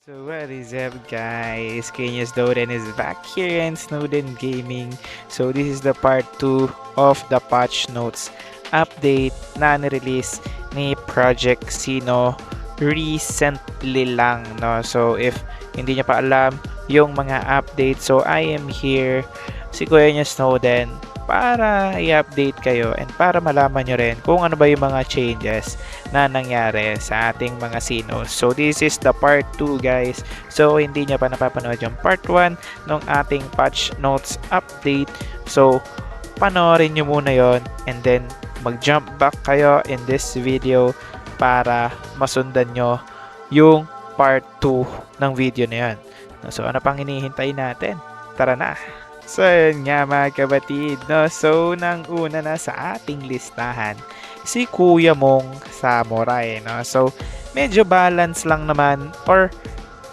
So what is up guys, Kenya Snowden is back here in Snowden Gaming. So this is the part 2 of the patch notes update na nirelease ni Project Sino recently lang, no? So if hindi niya pa alam yung mga update, so I am here, si Kuya niya Snowden, para i-update kayo and para malaman nyo rin kung ano ba yung mga changes na nangyari sa ating mga Sinos. So this is the part 2 guys. So hindi nyo pa napapanood yung part 1 ng ating patch notes update. So panoorin nyo muna yon and then mag-jump back kayo in this video para masundan nyo yung part 2 ng video na yan. So ano pang hinihintay natin? Tara na! So yun nga mga kabatid, no? So nang una na sa ating listahan, si Kuya Mong Samurai, no? So medyo balance lang naman or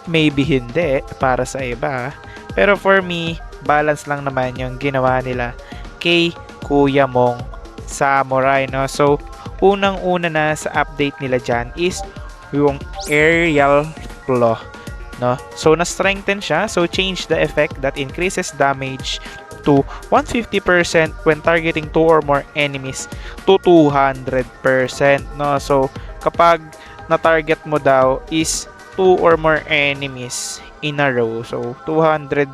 maybe hindi para sa iba. Pero for me, balance lang naman yung ginawa nila kay Kuya Mong Samurai, no? So unang-una na sa update nila dyan is yung aerial claw, no? So na-strengthen siya, so change the effect that increases damage to 150% when targeting 2 or more enemies to 200%, no? So kapag na-target mo daw is 2 or more enemies in a row, so 200%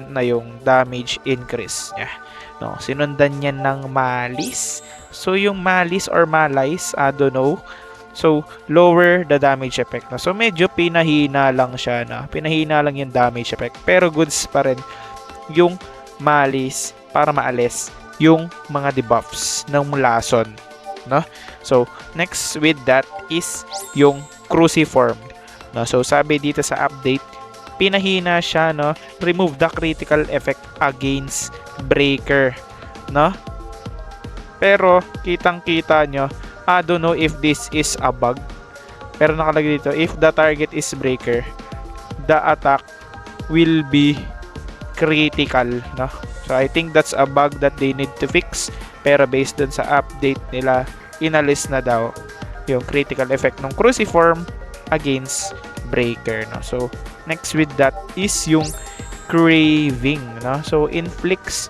na yung damage increase niya, no? Sinundan niya ng malis. So yung malis or malais, I don't know. So, lower the damage effect. No? So, medyo pinahina lang siya. No? Pinahina lang yung damage effect. Pero goods pa rin yung malis para maalis yung mga debuffs ng lason. No? So, next with that is yung cruciform. No? So, sabi dito sa update, pinahina siya. No? Remove the critical effect against breaker. No? Pero, kitang-kita nyo, I don't know if this is a bug, pero nakalagay dito, if the target is breaker, the attack will be critical, no? So I think that's a bug that they need to fix, pero based dun sa update nila, inalis na daw yung critical effect ng cruciform against breaker, no? So next with that is yung craving, no? So inflicts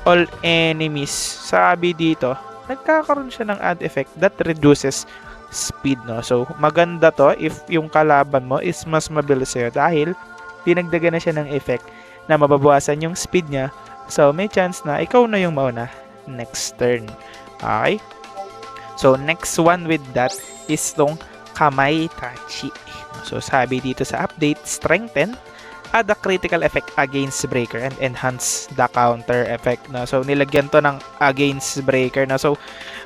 all enemies. Sabi dito, nagkakaroon siya ng add effect that reduces speed, no? So, maganda to if yung kalaban mo is mas mabilis sa'yo dahil dinagdagan na siya ng effect na mababawasan yung speed niya. So, may chance na ikaw na yung mauna next turn. Okay? So, next one with that is tong Kamay Tachi. So, sabi dito sa update, strengthen add a critical effect against breaker and enhance the counter effect, no? So nilagyan to ng against breaker, no? So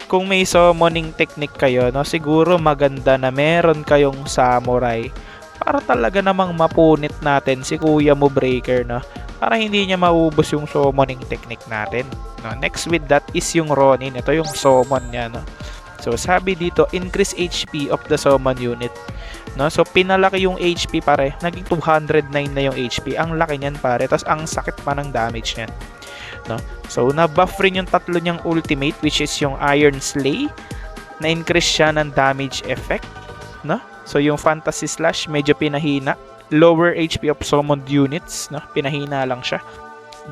kung may summoning technique kayo, no, siguro maganda na meron kayong samurai para talaga namang mapunit natin si Kuya mo breaker, no? Para hindi niya maubos yung summoning technique natin, no? Next with that is yung Ronin. Ito yung summon niya, no? So sabi dito, increase HP of the summon unit, no? So pinalaki yung HP pare, naging 209 na yung HP. Ang laki niyan pare, tapos ang sakit pa ng damage niyan, no? So na-buff rin yung tatlo niyang ultimate, which is yung Iron Slay, na-increase siya ng damage effect, no? So yung Fantasy Slash medyo pinahina, lower HP of summoned units, no? Pinahina lang siya,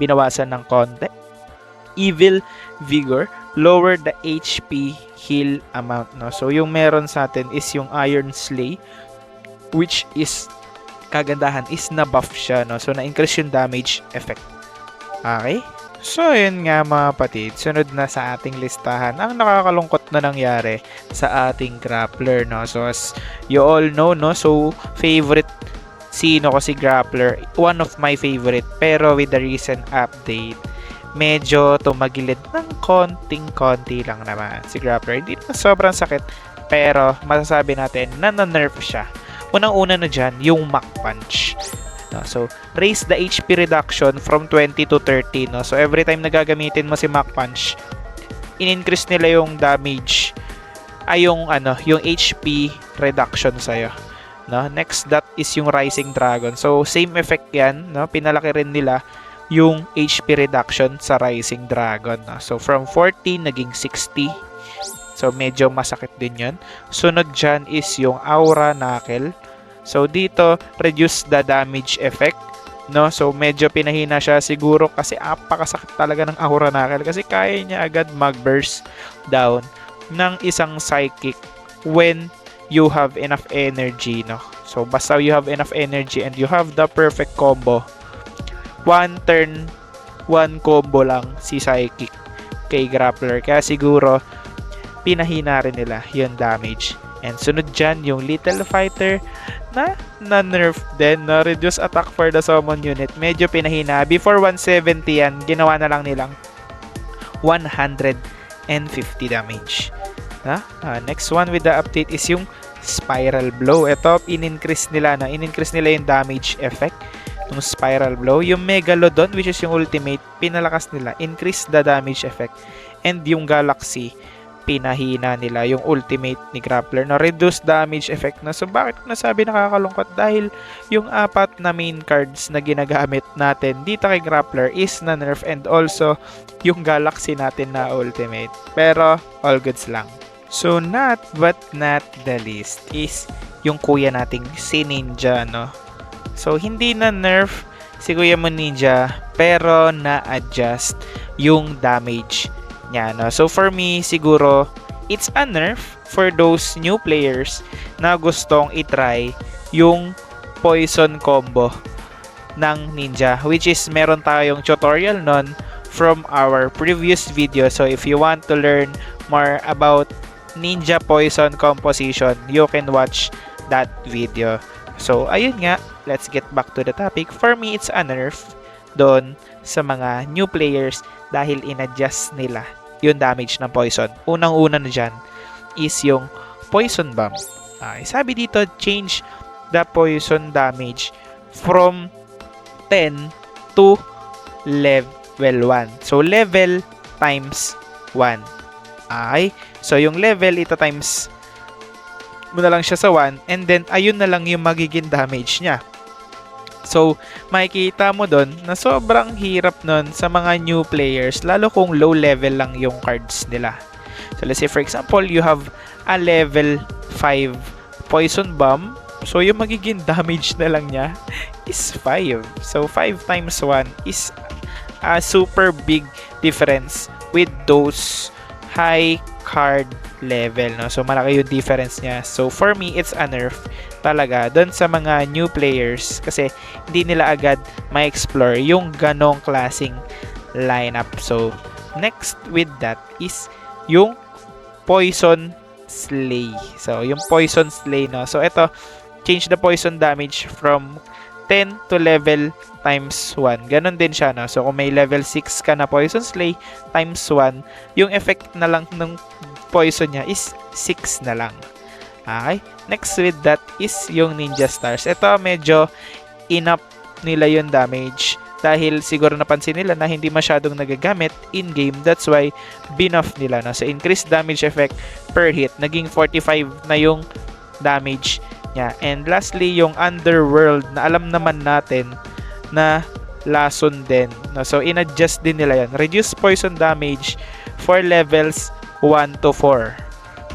binawasan ng konti. Evil Vigor, lower the HP heal amount, no? So yung meron sa atin is yung Iron Slay, which is kagandahan is na-buff siya, no? So na-increase yung damage effect. Okay? So yun nga mga patid, sunod na sa ating listahan ang nakakalungkot na nangyari sa ating grappler, no? So as you all know, no, so favorite Sino ko si grappler, one of my favorite, pero with the recent update medyo tumagilid ng konting-konti lang naman si grappler. Hindi na sobrang sakit, pero masasabi natin na na-nerf siya. Unang-una na dyan, yung Mach Punch, no? So, raise the HP reduction from 20 to 30, no? So, every time na gagamitin mo si Mach Punch, in-increase nila yung damage, ay yung HP reduction sa'yo, no? Next, that is yung Rising Dragon. So, same effect yan, no? Pinalaki rin nila yung HP reduction sa Rising Dragon, no? So, from 40, naging 60. So, medyo masakit din yun. Sunod dyan is yung Aura Knuckle. So dito, reduce the damage effect, no? So medyo pinahina siya siguro kasi apakasakit talaga ng aura knuckle kasi kaya niya agad mag-burst down ng isang psychic when you have enough energy, no? So basta you have enough energy and you have the perfect combo, one turn, one combo lang si psychic kay grappler. Kaya siguro pinahina rin nila yung damage. And sunod dyan, yung Little Fighter na nerf din, na reduce attack for the summon unit. Medyo pinahina. Before 170 yan, ginawa na lang nilang 150 damage. Next one with the update is yung Spiral Blow. Ito, in-increase nila yung damage effect ng Spiral Blow. Yung Megalodon, which is yung ultimate, pinalakas nila, increase the damage effect. And yung Galaxy, pinahina nila yung ultimate ni Grappler na reduce damage effect na. So bakit ko nasabi nakakalungkot? Dahil yung 4 na main cards na ginagamit natin dito kay Grappler is na nerf, and also yung Galaxy natin na ultimate. Pero all goods lang. So not but not the least is yung kuya nating si Ninja, no? So hindi na nerf si Kuya mo Ninja, pero na-adjust yung damage niya, no? So for me, siguro it's a nerf for those new players na gustong itry yung poison combo ng Ninja, which is meron tayong tutorial nun from our previous video. So if you want to learn more about Ninja poison composition, you can watch that video. So ayun nga, let's get back to the topic. For me, it's a nerf doon sa mga new players dahil in-adjust nila yung damage ng poison. Unang-una na dyan is yung Poison Bomb. Sabi dito, change the poison damage from 10 to level 1. So, level times 1. So yung level, ito times mo na lang siya sa 1, and then ayun na lang yung magiging damage niya. So, makikita mo doon na sobrang hirap nun sa mga new players, lalo kung low level lang yung cards nila. So, let's say for example, you have a level 5 Poison Bomb. So, yung magiging damage na lang niya is 5. So, 5 times 1 is a super big difference with those high card level, no? So, malaki yung difference niya. So, for me, it's a nerf talaga doon sa mga new players kasi hindi nila agad ma-explore yung ganong klaseng lineup. So, next with that is yung Poison Slay. So, yung Poison Slay, no? So, ito, change the poison damage from 10 to level times 1. Ganon din siya, no? So, kung may level 6 ka na Poison Slay times 1, yung effect na lang ng poison niya is 6 na lang. Okay? Next with that is yung Ninja Stars. Ito medyo in-up nila yung damage dahil siguro napansin nila na hindi masyadong nagagamit in-game. That's why binoff nila. No? So increased damage effect per hit. Naging 45 na yung damage niya. And lastly, yung Underworld na alam naman natin na lason din. No? So in-adjust din nila yan. Reduce poison damage for levels 1 to 4.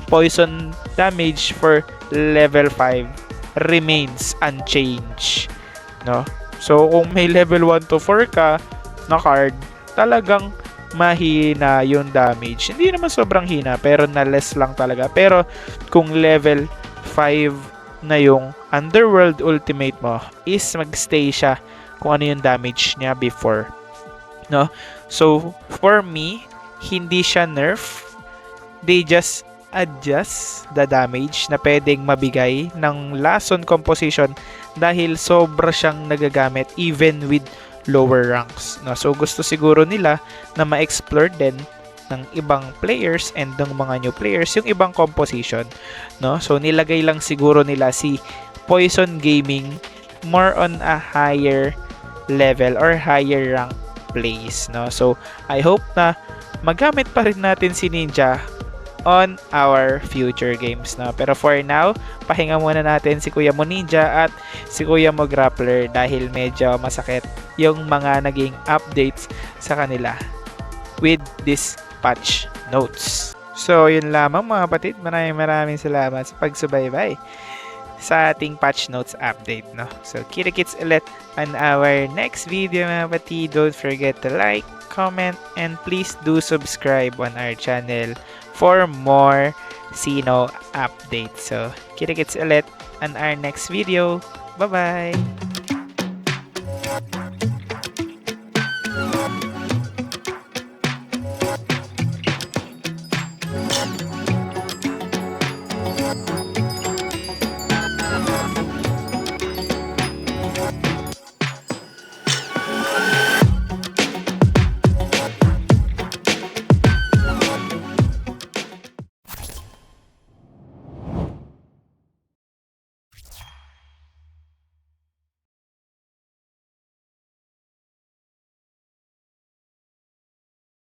Poison damage for level 5 remains unchanged, no? So kung may level 1 to 4 ka na card, talagang mahina yung damage. Hindi naman sobrang hina, pero na less lang talaga. Pero kung level 5 na yung Underworld ultimate mo, is magstay siya kung ano yung damage niya before, no? So for me, hindi siya nerf. They just adjust the damage na pwedeng mabigay ng Lason composition dahil sobra siyang nagagamit even with lower ranks. No? So gusto siguro nila na ma-explore din ng ibang players and ng mga new players yung ibang composition. No? So nilagay lang siguro nila si Poison Gaming more on a higher level or higher rank plays. No? So I hope na magamit pa rin natin si Ninja on our future games, no? Pero for now, pahinga muna natin si Kuya mo Ninja at si Kuya mo Grappler dahil medyo masakit yung mga naging updates sa kanila with this patch notes. So, yun lamang mga kapatid. Maraming salamat sa pagsubaybay sa ating patch notes update, no? So, kita-kits ulit on our next video, mga pati. Don't forget to like, comment, and please do subscribe on our channel for more Sino updates. So, kita-kits ulit on our next video. Bye-bye!